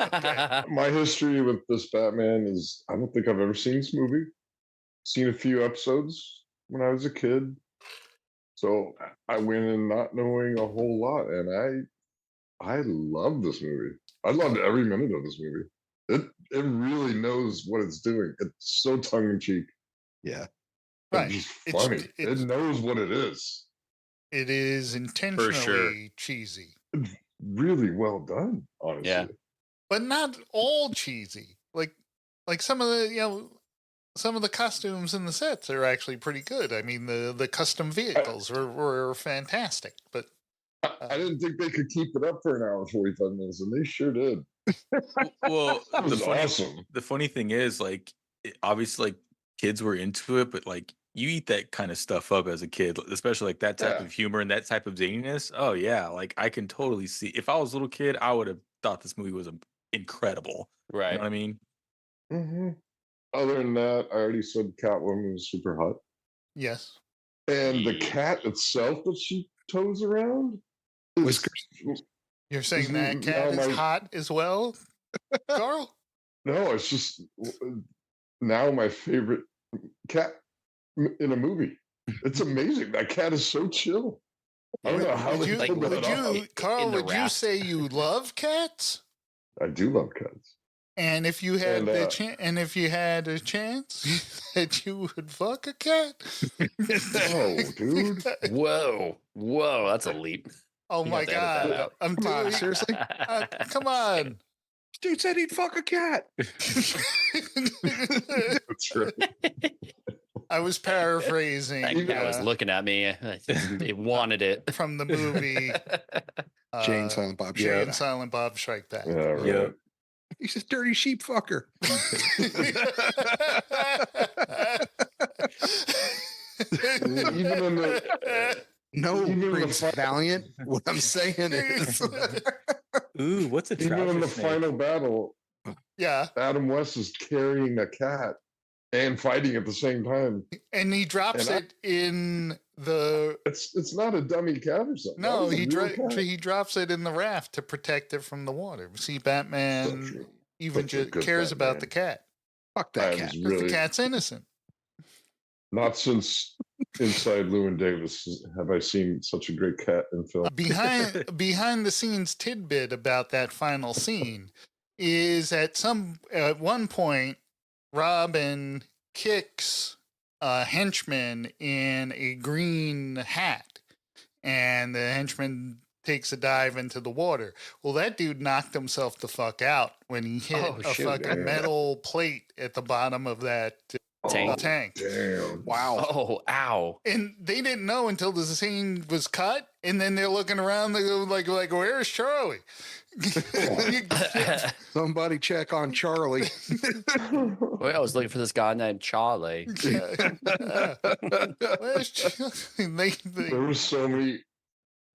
My history with this Batman is I don't think I've ever seen this movie. Seen a few episodes when I was a kid. So I went in not knowing a whole lot, and I love this movie. I loved every minute of this movie. It really knows what it's doing. It's so tongue in cheek. Yeah. Right. It's just funny. It's- it knows what it is. It is intentionally sure. cheesy, Really well done, honestly. Yeah. but not all cheesy. Like some of the some of the costumes and the sets are actually pretty good. I mean, the custom vehicles were fantastic. But I didn't think they could keep it up for an hour and 45 minutes, and they sure did. Well, That was awesome. the funny thing is, like, obviously, like, kids were into it, but like, you eat that kind of stuff up as a kid, especially like that type Yeah. of humor and that type of zaniness. Oh yeah, like I can totally see. If I was a little kid, I would have thought this movie was incredible. You Right. know what I mean? Mm-hmm. Other than that, I already said Catwoman was super hot. yes, And the Yeah. cat itself that she toes around is Whiskers. you're saying that Now cat is my- hot as well, Carl? no, it's just now my favorite cat in a movie. It's amazing. That cat is so chill. I don't know how Would they you, Like, pulled that would you, off. Carl? in the Would you raft. say you love cats? I do love cats. And if you had And, the if you had a chance that you would fuck a cat, No, dude. Whoa, that's a leap. Oh You my have to edit that god! out. I'm Come on, doing. seriously? Come on. Dude said he'd fuck a cat. That's right. I was paraphrasing. That guy was looking at me. It wanted it. from the movie Jay and Silent Bob. Jay Strike and Back. Silent Bob Strike Back. Yeah, right. Yeah. He's a dirty sheep fucker. Even in the No, Even in the Prince fi- Valiant. What I'm saying is, Ooh, what's a even in the trouser snake? final battle, Yeah, Adam West is carrying a cat and fighting at the same time. and he drops And it in the. It's not a dummy cat or something. That No, was a real cat. he drops it in the raft to protect it from the water. See, Batman Such a- even such a good cares about Batman. the cat fuck that That cat. is 'cause really the cat's innocent. not since Inside Llewyn Davis have I seen such a great cat in film. Behind the scenes tidbit about that final scene is at one point Robin kicks a henchman in a green hat, and the henchman takes a dive into the water. Well, that dude knocked himself the fuck out when he hit Oh, a shoot. fucking Yeah. metal plate at the bottom of that Tank. tank. Damn. Wow. Oh, ow. And they didn't know until the scene was cut, and then they're looking around. They go like, "Where's Charlie?" Somebody check on Charlie. Well, I was looking for this guy named Charlie. Where's Charlie? There were so many.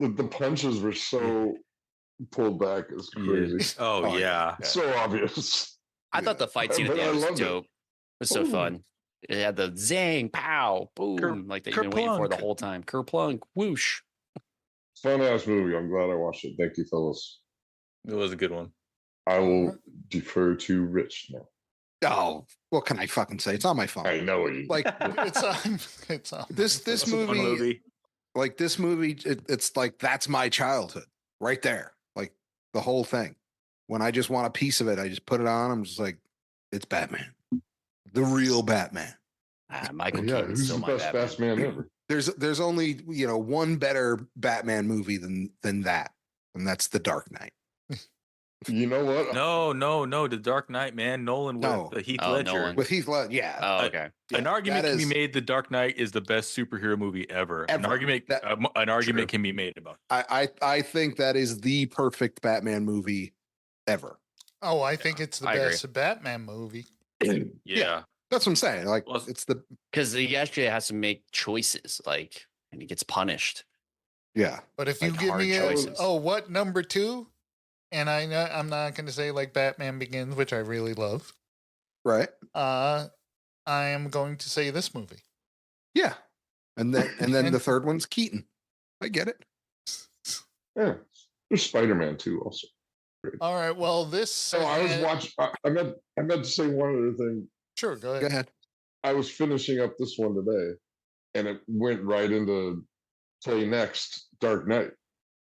The punches were so pulled back. It's crazy. Oh, Oh, yeah. So obvious. I thought the fight scene at But the I end was loved it. dope. It was so Ooh. fun. It had the zang, pow, boom, like they've been waiting for the kerplunk. whole time. Kerplunk, whoosh. Fun ass movie. I'm glad I watched it. Thank you, fellas. It was a good one. I will defer to Rich now. Oh, what can I fucking say? It's on my phone. I know you. Like it's on. this It's a fun movie, like this movie, it's like that's my childhood right there. Like the whole thing. When I just want a piece of it, I just put it on. I'm just like, it's Batman, the real Batman. Michael yeah, Keaton's who's still the my best Batman. Batman ever? There's only one better Batman movie than that, and that's The Dark Knight. You know what? No. The Dark Knight, man. Nolan with No. Heath Oh, Ledger. Nolan. With Heath Ledger, yeah. Oh, okay. An argument that can be is- made. The Dark Knight is the best superhero movie ever. An Ever. argument, That- an argument True. can be made about. I think that is the perfect Batman movie ever. Oh, I think it's the I agree. best Batman movie. Yeah. That's what I'm saying. Like Well, it's the Because he actually has to make choices, like, and he gets punished. yeah. But if you Like give hard me choices. what number 2? And I know I'm not going to say like Batman Begins, which I really love. Right. I am going to say this movie. Yeah. And then And- the third one's Keaton. I get it. Yeah. There's Spider-Man too, also. All right. Well, this. So I was watching. I meant to say one other thing. Sure, go Go ahead. ahead. I was finishing up this one today, and it went right into play next Dark Knight.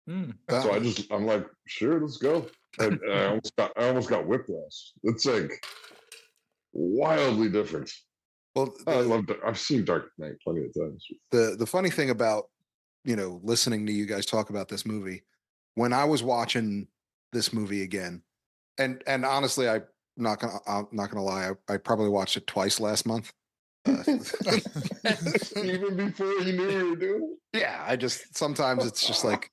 Hmm. So I'm like, sure, let's go. And I almost got whiplash. It's like wildly different. Well, I love. I've seen Dark Knight plenty of times. the funny thing about listening to you guys talk about this movie, when I was watching this movie again, and honestly, I'm not gonna lie, I probably watched it twice last month. Even before you knew you were doing Yeah, I just sometimes it's just like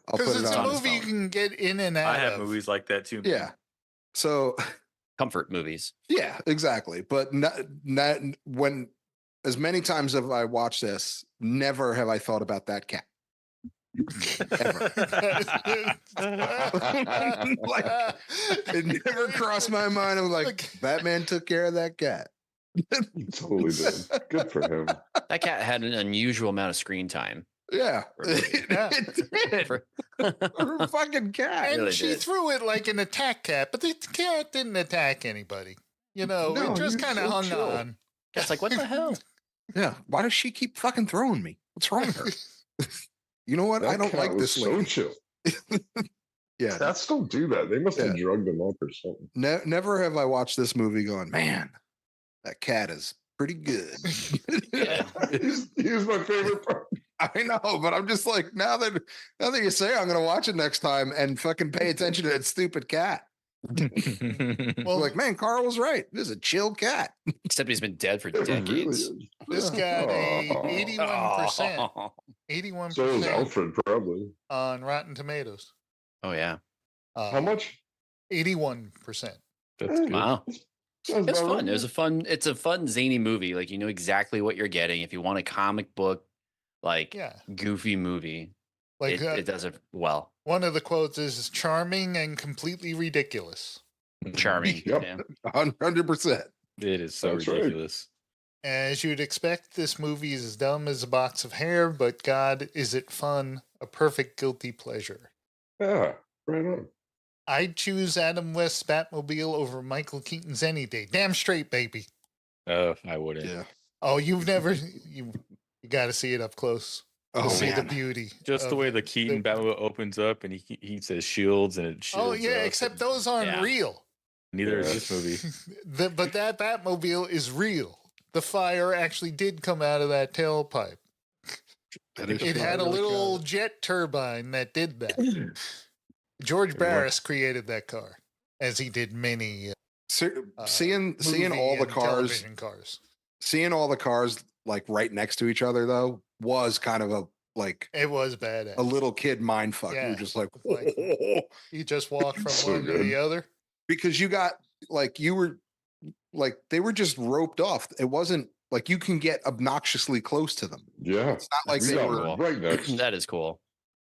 I'll put Because it it's a on. movie you can get in and out I have of. movies like that too. man. Yeah. So Comfort movies. yeah, exactly. But not when as many times as I watched this, never have I thought about that cat. Like, it never crossed my mind. I'm like, Batman took care of that cat. He totally did. Good for him. That cat had an unusual amount of screen time. Yeah. Yeah. It did. For- For a fucking cat. And really she did. threw it like an attack cat, but the cat didn't attack anybody. No, it he just was kind of so hung chill. on. Cat's like, what the hell? Yeah. Why does she keep fucking throwing me? What's wrong with her? You know what? I That don't cat like was this so lady. chill. Yeah. Cats don't do that. They must have Yeah. drugged him up or something. Never have I watched this movie going, man, that cat is pretty good. Yeah. He was my favorite part. I know, but I'm just like, now that you say I'm gonna watch it next time and fucking pay attention to that stupid cat. Well, Like, man, Carl was right. This is a chill cat. Except he's been dead for It really decades. is. this got a Aw. 81%, Oh, 81% So is Alfred, probably. on Rotten Tomatoes. yeah. How much? 81%. That's good. Wow. Sounds It's about fun. right. It's a fun zany movie. Like, you know exactly what you're getting. If you want a comic book, like Yeah. goofy movie, Like it does it well. one of the quotes is charming and completely ridiculous. Charming. Yep. Yeah. 100%. It is so That's right. ridiculous. As you'd expect, this movie is as dumb as a box of hair, but God, is it fun? A perfect guilty pleasure. Yeah, right on. I'd choose Adam West's Batmobile over Michael Keaton's any day. Damn straight, baby. Oh, I wouldn't. Yeah. Oh, you've never you got to see it up close. Oh, See the man. beauty. Just the of way the Keaton Batmobile opens up and he says shields and it shields. Oh yeah, up except and those aren't Yeah. real. neither Yeah. is this movie. But that Batmobile is real. The fire actually did come out of that tailpipe. That is It true. had a I really little got it. jet turbine that did that. George Barris created that car, as he did many Seeing movie all the and cars, television cars. seeing all the cars like right next to each other though was kind of a It was badass. a little kid mind fuck. Yeah. You're just like, Like- You just walk from So one to the good. other. because you got like you were like they were just roped off. It wasn't like you can get obnoxiously close to them. Yeah. It's not like We they got were. cool. right next. That is cool.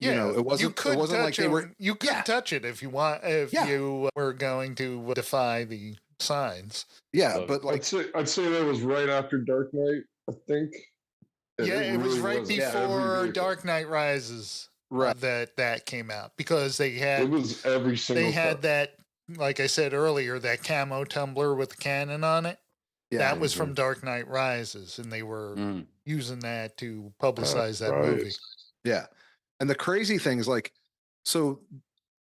You know, it wasn't. You could It wasn't like touch they were. it. You could Yeah. touch it if you want. If Yeah. you were going to defy the signs. Yeah, Love but like I'd say that was right after Dark Knight, I think. And Yeah, it was really right yeah, every before vehicle. Dark Knight Rises Right. that came out, because they It had was every single they had car. that, like I said earlier, that camo tumbler with the cannon on it. yeah, That was from Dark Knight Rises, and they were Mm. using that to publicize that Right. movie. yeah. And the crazy thing is like, so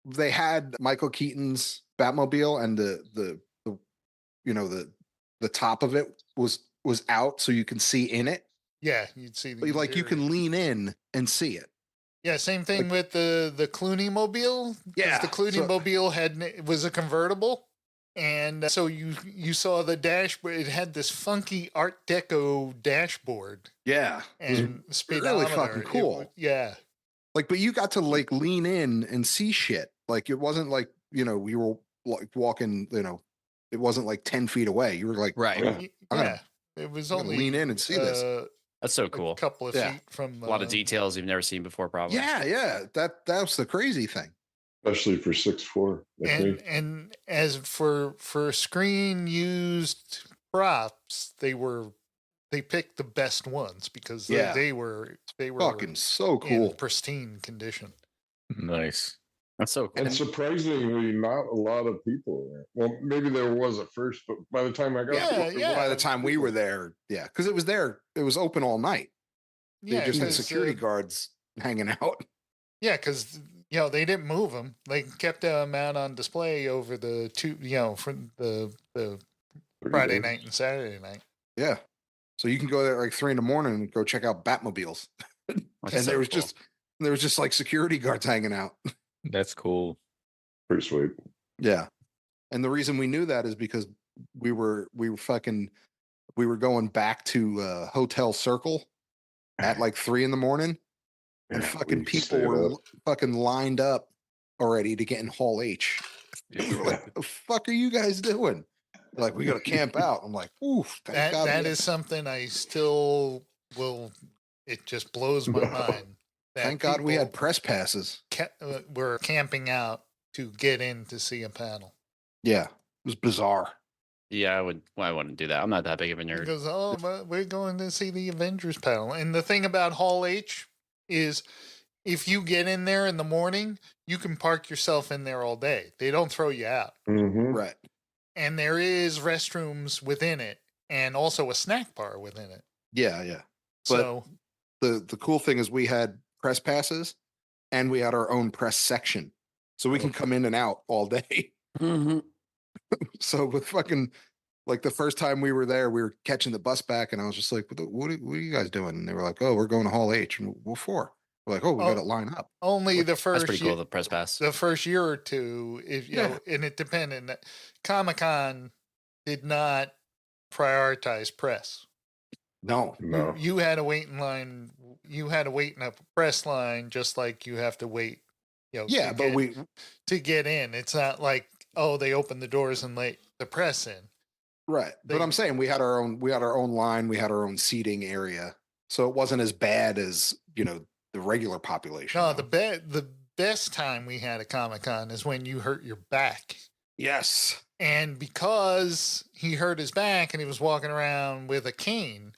they had Michael Keaton's Batmobile, and the you know the top of it was out, so you can see in it. Yeah, you'd see the Like you interior. can lean in and see it. Yeah, same thing with the Clooney Mobile. 'cause Yeah, the Clooney so- Mobile was a convertible, and so you saw the dashboard. It had this funky Art Deco dashboard Yeah, it was and speedometer. fucking It cool. yeah, like, but you got to like lean in and see shit. Like it wasn't like we were like walking. It wasn't like 10 feet away. You were like, Right. Yeah. Y- I'm gonna- yeah. It was I'm gonna only lean in and see this. That's so a cool. couple of Yeah. feet from A lot of details you've never seen before, probably. yeah. That's the crazy thing. Especially for 6'4", like me. And as for screen used props, they picked the best ones because Yeah. they were Fucking so in cool. pristine condition. Nice. That's so cool. And surprisingly, not a lot of people there. Well, maybe there was at first, but by the time I got Yeah, there, yeah. By the time we were there, yeah, because it was there. It was open all night. They Yeah, just had 'cause, security guards hanging out. Yeah, because they didn't move them. They kept them out on display over the from the Friday night and Saturday night. Yeah. So you can go there at like 3 a.m. and go check out Batmobiles. That's And so cool. there was just like security guards hanging out. That's cool. Pretty sweet. Yeah. And the reason we knew that is because we were going back to Hotel Circle at like 3 a.m. and Yeah, fucking we people stayed were up. fucking lined up already to get in Hall H. We were like, the fuck are you guys doing? They're like, we got to camp out. I'm like, oof. Thank God That we- is something I still will. It just blows my mind. that Thank God we had people press passes. were camping out to get in to see a panel. Yeah. It was bizarre. Yeah, I wouldn't do that. I'm not that big of a nerd. Because but we're going to see the Avengers panel, and the thing about Hall H is, if you get in there in the morning, you can park yourself in there all day. They don't throw you out, Mhm. Right. and there is restrooms within it, and also a snack bar within it. Yeah. Yeah. But So the cool thing is we had press passes, and we had our own press section, so we can come in and out all day. Mhm. So with fucking like the first time we were there, we were catching the bus back, and I was just like, what are you guys doing? And they were like, oh, we're going to Hall H. And what for? We're like, oh, we got to line up. Only the That's first pretty cool. The press pass. the first year or two, if you Yeah. know, and it depended. Comic-Con did not prioritize press. No. No. You had to wait in line. You had to wait in a press line, just like you have to wait. Yeah, but to get in. It's not like, oh, they opened the doors and let the press in. right. But I'm saying we had our own line, we had our own seating area. So it wasn't as bad as, the regular population. No, though. the best time we had at Comic-Con is when you hurt your back. Yes. And because he hurt his back and he was walking around with a cane,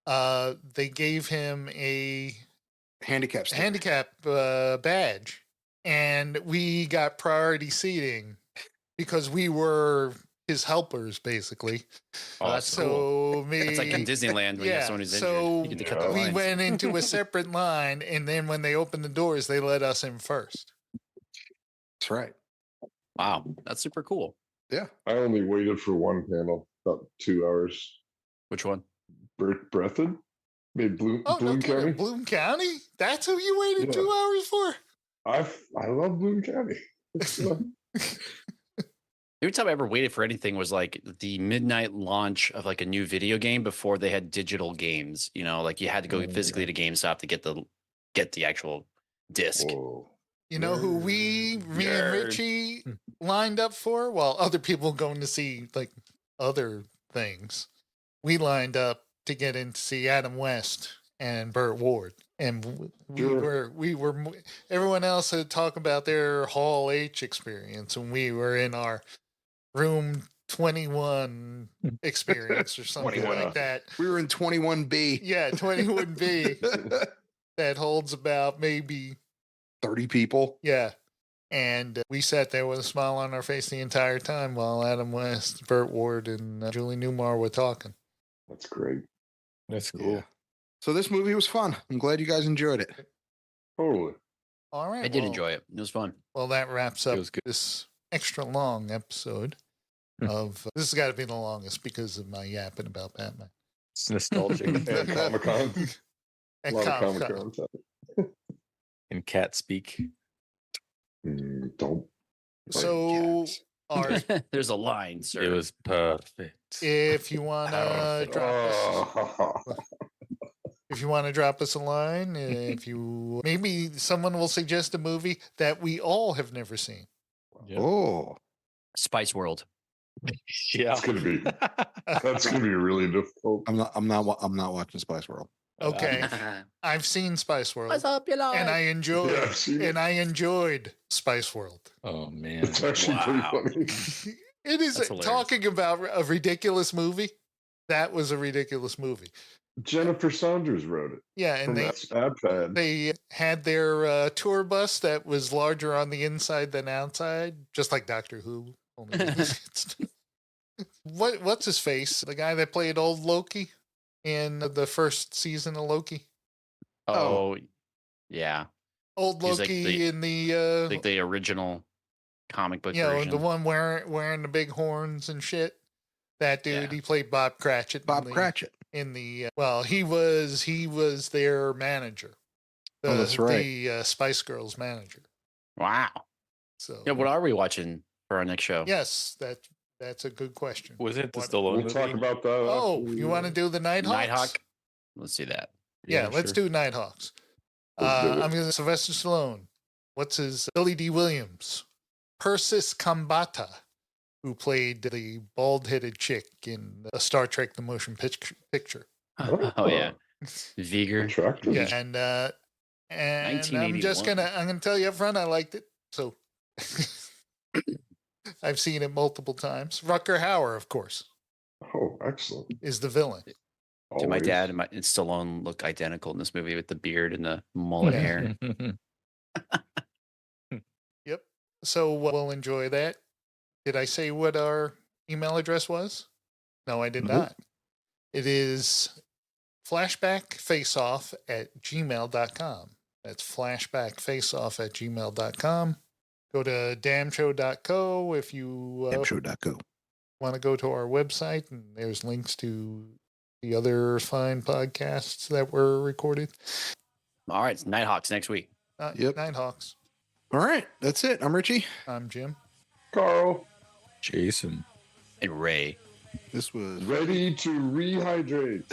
they gave him a Handicap sticker. handicap badge, and we got priority seating because we were his helpers, basically. Oh, that's cool. So me, It's like in Disneyland when you have someone who's so injured. You get to cut the we lines. went into a separate line, and then when they opened the doors, they let us in first. That's right. Wow, that's super cool. Yeah. I only waited for one panel, about 2 hours. Which one? Breathed? Made Bloom Oh, no kidding. County. Bloom County? That's who you waited Yeah. 2 hours for? I love Bloom County. Every time I ever waited for anything was like the midnight launch of like a new video game before they had digital games. Like you had to go physically to GameStop to get the actual disc. Whoa. You know who me and Richie lined up for? Well, other people going to see like other things. We lined up to get in to see Adam West and Burt Ward. And we were everyone else had talked about their Hall H experience, and we were in our room 21 experience or something 21. like that. We were in 21B. Yeah, 21B that holds about maybe 30 people. Yeah. And we sat there with a smile on our face the entire time while Adam West, Burt Ward, and Julie Newmar were talking. That's great. That's cool. Yeah. So this movie was fun. I'm glad you guys enjoyed it. Totally. All right. I did enjoy it. It was fun. Well, that wraps It up was good. this extra long episode of. This has got to be the longest because of my yapping about Batman. It's nostalgic. And Comic-Con. A At lot of Comic-Con. Comic-Con. In cat speak. Don't. So, our, There's a line, sir. It was perfect. if you want to drop us, if you want to drop us a line, if you maybe someone will suggest a movie that we all have never seen. Yep. Oh. Spice World. Yeah. That's gonna be really difficult. I'm not watching Spice World. Okay, I've seen Spice World, up your and I enjoyed, Yeah, I've seen it. and I enjoyed Spice World. Oh man. It's actually pretty Wow. funny. It is That's hilarious. talking about a ridiculous movie. That was a ridiculous movie. Jennifer Saunders wrote it. Yeah, and From that iPad. they had their tour bus that was larger on the inside than outside, just like Doctor Who. Only what's his face? The guy that played old Loki in the first season of Loki. Oh, yeah. Old He's like Loki in the Like the original comic book you know, version. the one wearing the big horns and shit. That dude, Yeah. he played Bob Cratchit. Bob Cratchit. In the well, he was their manager. Oh, that's right. The Spice Girls manager. Wow. So Yeah, what are we watching for our next show? yes, that's a good question. Was it the What- Stallone We'll movie? talk about that. Oh, after you we, want to do the Nighthawks? Nighthawk. Let's do that. Yeah, let's sure. do Nighthawks. Let's do it. I'm going to Sylvester Stallone. What's his Billy D. Williams, Persis Kambata, who played the bald-headed chick in a Star Trek: The Motion Picture. Oh yeah, Viger. Attractive. Yeah, and I'm just 1981. I'm gonna tell you up front, I liked it. So I've seen it multiple times. Rutger Hauer, of course, Oh, excellent. is the villain. Do my Always. dad and Stallone look identical in this movie with the beard and the mullet Yeah. hair? Yep. So we'll enjoy that. Did I say what our email address was? No, I did Nope. not. It is flashbackfaceoff@gmail.com. That's flashbackfaceoff@gmail.com. Go to damshow.co if you Damshow.co. want to go to our website, and there's links to the other fine podcasts that were recorded. All right, it's Nighthawks next week. Yep. Nighthawks. All right, that's it. I'm Richie. I'm Jim. Carl, Jason. And Ray. This was ready to rehydrate.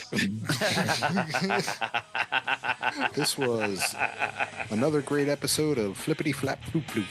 this was another great episode of Flippity Flap Floop Floop.